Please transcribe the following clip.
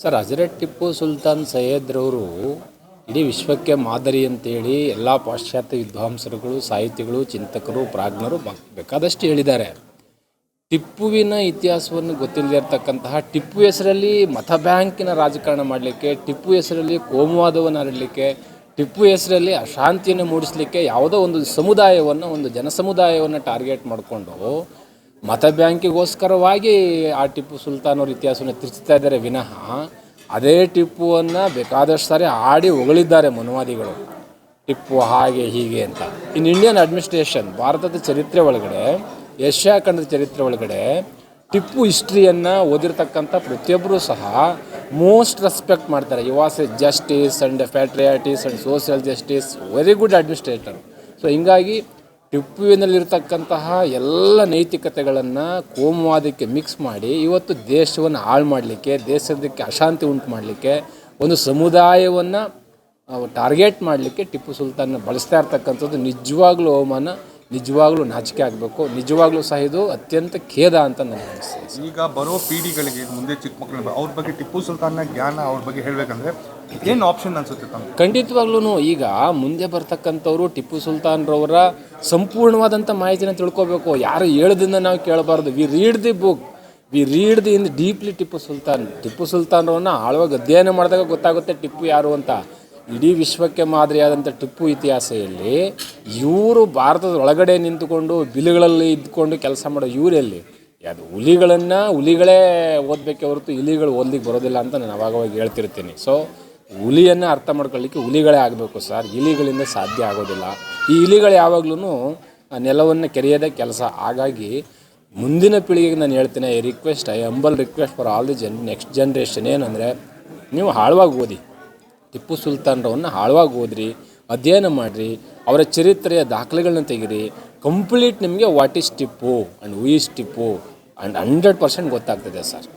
Sir, Hazrat Tipu Sultan ಸೈಯದ್ರವರು ಇಡೀ ವಿಶ್ವಕ್ಕೆ ಮಾದರಿ ಅಂತೇಳಿ ಎಲ್ಲ ಪಾಶ್ಚಾತ್ಯ ವಿದ್ವಾಂಸರುಗಳು, ಸಾಹಿತಿಗಳು, ಚಿಂತಕರು, ಪ್ರಾಜ್ಞರು ಬೇಕಾದಷ್ಟು ಹೇಳಿದ್ದಾರೆ. ಟಿಪ್ಪುವಿನ ಇತಿಹಾಸವನ್ನು ಗೊತ್ತಿಲ್ಲದೆ ಇರತಕ್ಕಂತಹ, ಟಿಪ್ಪು ಹೆಸರಲ್ಲಿ ಮತ ಬ್ಯಾಂಕಿನ ರಾಜಕಾರಣ ಮಾಡಲಿಕ್ಕೆ, ಟಿಪ್ಪು ಹೆಸರಲ್ಲಿ ಕೋಮುವಾದವನ್ನು ಹರಡಲಿಕ್ಕೆ, ಟಿಪ್ಪು ಹೆಸರಲ್ಲಿ ಅಶಾಂತಿಯನ್ನು ಮೂಡಿಸಲಿಕ್ಕೆ ಯಾವುದೋ ಒಂದು ಸಮುದಾಯವನ್ನು, ಒಂದು ಜನಸಮುದಾಯವನ್ನು ಟಾರ್ಗೆಟ್ ಮಾಡಿಕೊಂಡು ಮತ ಬ್ಯಾಂಕಿಗೋಸ್ಕರವಾಗಿ ಆ ಟಿಪ್ಪು ಸುಲ್ತಾನ್ ಅವ್ರ ಇತಿಹಾಸವನ್ನು ತಿರ್ಚ್ತಾ ಇದ್ದಾರೆ ವಿನಃ ಅದೇ ಟಿಪ್ಪುವನ್ನು ಬೇಕಾದಷ್ಟು ಸಾರಿ ಆಡಿ ಹೊಗಳಿದ್ದಾರೆ ಮನುವಾದಿಗಳು. ಟಿಪ್ಪು ಹಾಗೆ ಹೀಗೆ ಅಂತ. ಇನ್ನು ಇಂಡಿಯನ್ ಅಡ್ಮಿನಿಸ್ಟ್ರೇಷನ್, ಭಾರತದ ಚರಿತ್ರೆ ಒಳಗಡೆ, ಏಷ್ಯಾ ಖಂಡದ ಚರಿತ್ರೆ ಒಳಗಡೆ ಟಿಪ್ಪು ಹಿಸ್ಟ್ರಿಯನ್ನು ಓದಿರ್ತಕ್ಕಂಥ ಪ್ರತಿಯೊಬ್ಬರೂ ಸಹ ಮೋಸ್ಟ್ ರೆಸ್ಪೆಕ್ಟ್ ಮಾಡ್ತಾರೆ. You was a justice and patriotism and social justice, very good administrator. So ಹಿಂಗಾಗಿ ಟಿಪ್ಪುವಿನಲ್ಲಿರ್ತಕ್ಕಂತಹ ಎಲ್ಲ ನೈತಿಕತೆಗಳನ್ನು ಕೋಮುವಾದಕ್ಕೆ ಮಿಕ್ಸ್ ಮಾಡಿ ಇವತ್ತು ದೇಶವನ್ನು ಹಾಳು ಮಾಡಲಿಕ್ಕೆ, ದೇಶದಕ್ಕೆ ಅಶಾಂತಿ ಉಂಟು ಮಾಡಲಿಕ್ಕೆ, ಒಂದು ಸಮುದಾಯವನ್ನು ಟಾರ್ಗೆಟ್ ಮಾಡಲಿಕ್ಕೆ ಟಿಪ್ಪು ಸುಲ್ತಾನ್ನ ಬಳಸ್ತಾ ಇರ್ತಕ್ಕಂಥದ್ದು ನಿಜವಾಗ್ಲೂ ಅವಮಾನ, ನಿಜವಾಗ್ಲೂ ನಾಚಿಕೆ ಆಗಬೇಕು, ನಿಜವಾಗ್ಲೂ ಸಹ ಇದು ಅತ್ಯಂತ ಖೇದ ಅಂತ ನನಗೆ ಅನಿಸ್ತದೆ. ಈಗ ಬರೋ ಪೀಳಿಗೆಗಳಿಗೆ, ಮುಂದೆ ಚಿಕ್ಕ ಮಕ್ಕಳು ಅವ್ರ ಬಗ್ಗೆ ಟಿಪ್ಪು ಸುಲ್ತಾನ್ನ ಜ್ಞಾನ ಅವ್ರ ಬಗ್ಗೆ ಹೇಳಬೇಕಂದ್ರೆ ಏನು ಆಪ್ಷನ್ ಅನಿಸುತ್ತೆ ತಮಗೆ? ಖಂಡಿತವಾಗ್ಲೂ ಈಗ ಮುಂದೆ ಬರ್ತಕ್ಕಂಥವ್ರು ಟಿಪ್ಪು ಸುಲ್ತಾನ್ರವರ ಸಂಪೂರ್ಣವಾದಂಥ ಮಾಹಿತಿನ ತಿಳ್ಕೊಬೇಕು. ಯಾರು ಹೇಳೋದನ್ನು ನಾವು ಕೇಳಬಾರ್ದು. We read the book, we read the in deeply Tipu ಸುಲ್ತಾನ್ರವನ್ನ ಆಳವಾಗಿ ಅಧ್ಯಯನ ಮಾಡಿದಾಗ ಗೊತ್ತಾಗುತ್ತೆ ಟಿಪ್ಪು ಯಾರು ಅಂತ. ಇಡೀ ವಿಶ್ವಕ್ಕೆ ಮಾದರಿಯಾದಂಥ ಟಿಪ್ಪು ಇತಿಹಾಸದಲ್ಲಿ ಇವರು ಭಾರತದ ಒಳಗಡೆ ನಿಂತುಕೊಂಡು ಬಿಲುಗಳಲ್ಲಿ ಇದ್ದುಕೊಂಡು ಕೆಲಸ ಮಾಡೋ ಇವರಲ್ಲಿ ಅದು ಹುಲಿಗಳೇ ಓದಬೇಕೆ ಹೊರತು ಇಲಿಗಳು ಓದಲಿಕ್ಕೆ ಬರೋದಿಲ್ಲ ಅಂತ ನಾನು ಅವಾಗವಾಗ ಹೇಳ್ತಿರ್ತೀನಿ. ಸೊ ಹುಲಿಯನ್ನು ಅರ್ಥ ಮಾಡ್ಕೊಳ್ಳಿಕ್ಕೆ ಹುಲಿಗಳೇ ಆಗಬೇಕು ಸರ್, ಇಲಿಗಳಿಂದ ಸಾಧ್ಯ ಆಗೋದಿಲ್ಲ. ಈ ಇಲಿಗಳು ಯಾವಾಗ್ಲೂ ನೆಲವನ್ನು ಕೆರೆಯೋದೇ ಕೆಲಸ. ಹಾಗಾಗಿ ಮುಂದಿನ ಪೀಳಿಗೆಗೆ ನಾನು ಹೇಳ್ತೀನಿ, I humble request for all the next generation ಏನಂದರೆ, ನೀವು ಆಳವಾಗಿ ಓದಿ, ಟಿಪ್ಪು ಸುಲ್ತಾನ್ರವನ್ನು ಆಳವಾಗಿ ಓದ್ರಿ, ಅಧ್ಯಯನ ಮಾಡಿರಿ, ಅವರ ಚರಿತ್ರೆಯ ದಾಖಲೆಗಳನ್ನ ತೆಗಿರಿ. ಕಂಪ್ಲೀಟ್ ನಿಮಗೆ what is Tipu and who is Tipu and 100% ಗೊತ್ತಾಗ್ತದೆ ಸರ್.